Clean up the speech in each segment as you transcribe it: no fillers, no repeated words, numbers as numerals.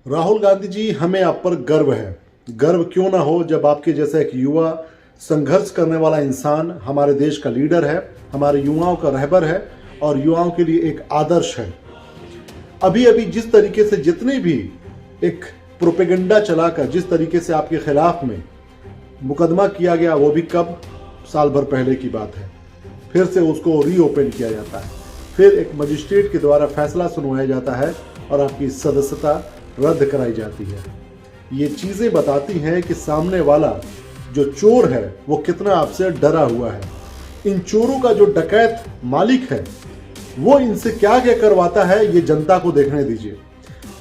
राहुल गांधी जी, हमें आप पर गर्व है। गर्व क्यों ना हो जब आपके जैसा एक युवा संघर्ष करने वाला इंसान हमारे देश का लीडर है, हमारे युवाओं का रहबर है और युवाओं के लिए एक आदर्श है। अभी अभी जिस तरीके से जितने भी एक प्रोपेगेंडा चलाकर जिस तरीके से आपके खिलाफ में मुकदमा किया गया, वो भी कब साल भर पहले की बात है। फिर से उसको रीओपन किया जाता है, फिर एक मजिस्ट्रेट के द्वारा फैसला सुनवाया जाता है और आपकी सदस्यता रद्द कराई जाती है। ये चीज़ें बताती हैं कि सामने वाला जो चोर है वो कितना आपसे डरा हुआ है। इन चोरों का जो डकैत मालिक है वो इनसे क्या क्या करवाता है, ये जनता को देखने दीजिए।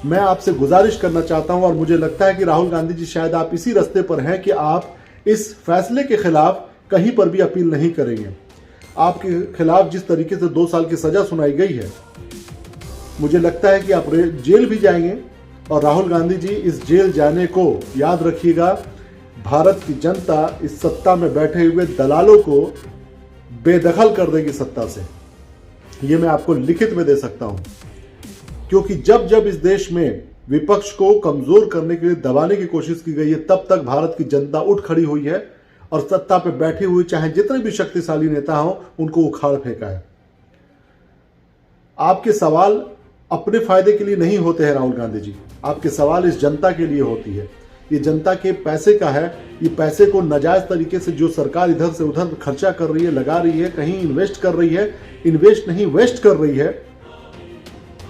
मैं आपसे गुजारिश करना चाहता हूं और मुझे लगता है कि राहुल गांधी जी, शायद आप इसी रास्ते पर हैं कि आप इस फैसले के खिलाफ कहीं पर भी अपील नहीं करेंगे। आपके खिलाफ जिस तरीके से 2 साल की सजा सुनाई गई है, मुझे लगता है कि आप जेल भी जाएंगे। और राहुल गांधी जी, इस जेल जाने को याद रखिएगा, भारत की जनता इस सत्ता में बैठे हुए दलालों को बेदखल कर देगी सत्ता से। ये मैं आपको लिखित में दे सकता हूं, क्योंकि जब जब इस देश में विपक्ष को कमजोर करने के लिए दबाने की कोशिश की गई है, तब तक भारत की जनता उठ खड़ी हुई है और सत्ता पे बैठे हुए चाहे जितने भी शक्तिशाली नेता हों, उनको उखाड़ फेंका है। आपके सवाल अपने फायदे के लिए नहीं होते हैं राहुल गांधी जी, आपके सवाल इस जनता के लिए होती है। ये जनता के पैसे का है। ये पैसे को नाजायज तरीके से जो सरकार इधर से उधर खर्चा कर रही है, लगा रही है, कहीं इन्वेस्ट कर रही है, इन्वेस्ट नहीं वेस्ट कर रही है,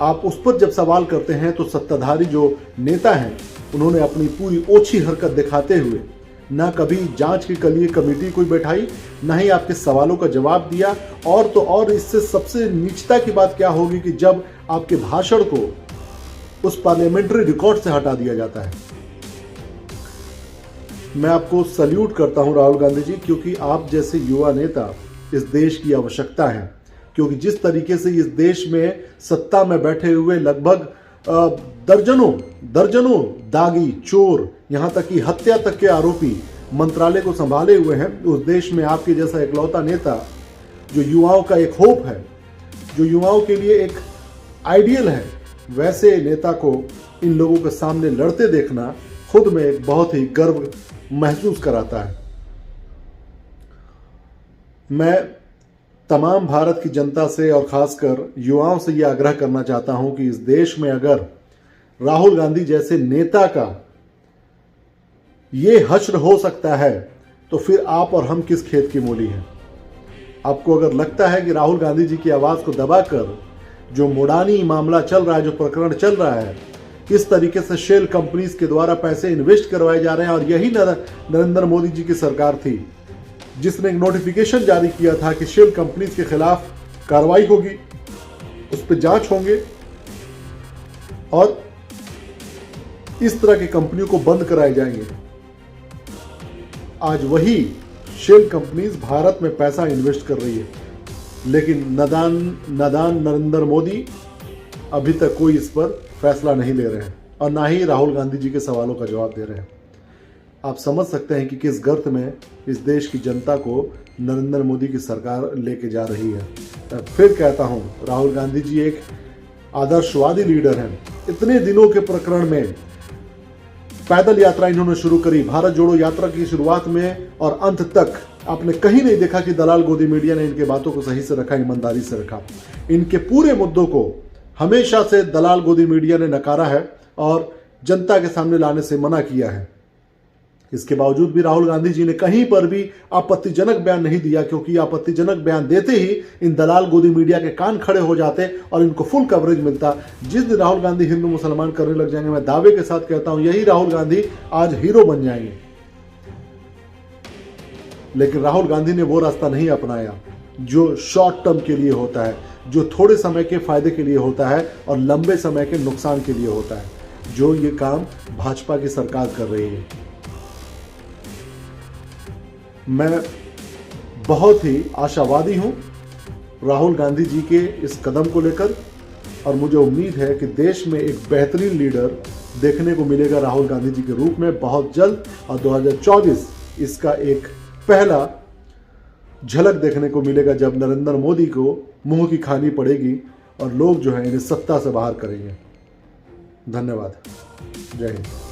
आप उस पर जब सवाल करते हैं तो सत्ताधारी जो नेता हैं उन्होंने अपनी पूरी ओछी हरकत दिखाते हुए ना कभी जांच के लिए कमेटी कोई बैठाई, ना ही आपके सवालों का जवाब दिया। और तो और इससे सबसे नीचता की बात क्या होगी कि जब आपके भाषण को उस पार्लियामेंट्री रिकॉर्ड से हटा दिया जाता है। मैं आपको सल्यूट करता हूं राहुल गांधी जी, क्योंकि आप जैसे युवा नेता इस देश की आवश्यकता है। क्योंकि जिस तरीके से इस देश में सत्ता में बैठे हुए लगभग दर्जनों दागी चोर, यहां तक कि हत्या तक के आरोपी मंत्रालय को संभाले हुए हैं, उस देश में आपके जैसा इकलौता नेता जो युवाओं का एक होप है, जो युवाओं के लिए एक आइडियल है, वैसे नेता को इन लोगों के सामने लड़ते देखना खुद में एक बहुत ही गर्व महसूस कराता है। मैं तमाम भारत की जनता से और खासकर युवाओं से यह आग्रह करना चाहता हूं कि इस देश में अगर राहुल गांधी जैसे नेता का ये हश्र हो सकता है, तो फिर आप और हम किस खेत की मूली हैं। आपको अगर लगता है कि राहुल गांधी जी की आवाज को दबाकर जो मुडानी मामला चल रहा है, जो प्रकरण चल रहा है, किस तरीके से शेल कंपनीज के द्वारा पैसे इन्वेस्ट करवाए जा रहे हैं, और यही नरेंद्र मोदी जी की सरकार थी जिसने एक नोटिफिकेशन जारी किया था कि शेल कंपनीज के खिलाफ कार्रवाई होगी, उस पर जांच होंगे और इस तरह की कंपनियों को बंद कराए जाएंगे। आज वही शेल कंपनीज भारत में पैसा इन्वेस्ट कर रही है, लेकिन नादान नरेंद्र मोदी अभी तक कोई इस पर फैसला नहीं ले रहे हैं और ना ही राहुल गांधी जी के सवालों का जवाब दे रहे हैं। आप समझ सकते हैं कि किस गर्त में इस देश की जनता को नरेंद्र मोदी की सरकार लेके जा रही है। फिर कहता हूं, राहुल गांधी जी एक आदर्शवादी लीडर हैं। इतने दिनों के प्रकरण में पैदल यात्रा इन्होंने शुरू करी, भारत जोड़ो यात्रा की शुरुआत में और अंत तक आपने कहीं नहीं देखा कि दलाल गोदी मीडिया ने इनके बातों को सही से रखा, ईमानदारी से रखा। इनके पूरे मुद्दों को हमेशा से दलाल गोदी मीडिया ने नकारा है और जनता के सामने लाने से मना किया है। इसके बावजूद भी राहुल गांधी जी ने कहीं पर भी आपत्तिजनक बयान नहीं दिया, क्योंकि आपत्तिजनक बयान देते ही इन दलाल गोदी मीडिया के कान खड़े हो जाते और इनको फुल कवरेज मिलता। जिस दिन राहुल गांधी हिंदू मुसलमान करने लग जाएंगे, मैं दावे के साथ कहता हूं यही राहुल गांधी आज हीरो बन जाएंगे। लेकिन राहुल गांधी ने वो रास्ता नहीं अपनाया जो शॉर्ट टर्म के लिए होता है, जो थोड़े समय के फायदे के लिए होता है और लंबे समय के नुकसान के लिए होता है, जो ये काम भाजपा की सरकार कर रही है। मैं बहुत ही आशावादी हूं राहुल गांधी जी के इस कदम को लेकर और मुझे उम्मीद है कि देश में एक बेहतरीन लीडर देखने को मिलेगा राहुल गांधी जी के रूप में बहुत जल्द, और 2024 इसका एक पहला झलक देखने को मिलेगा जब नरेंद्र मोदी को मुंह की खानी पड़ेगी और लोग जो है इन्हें सत्ता से बाहर करेंगे। धन्यवाद। जय हिंद।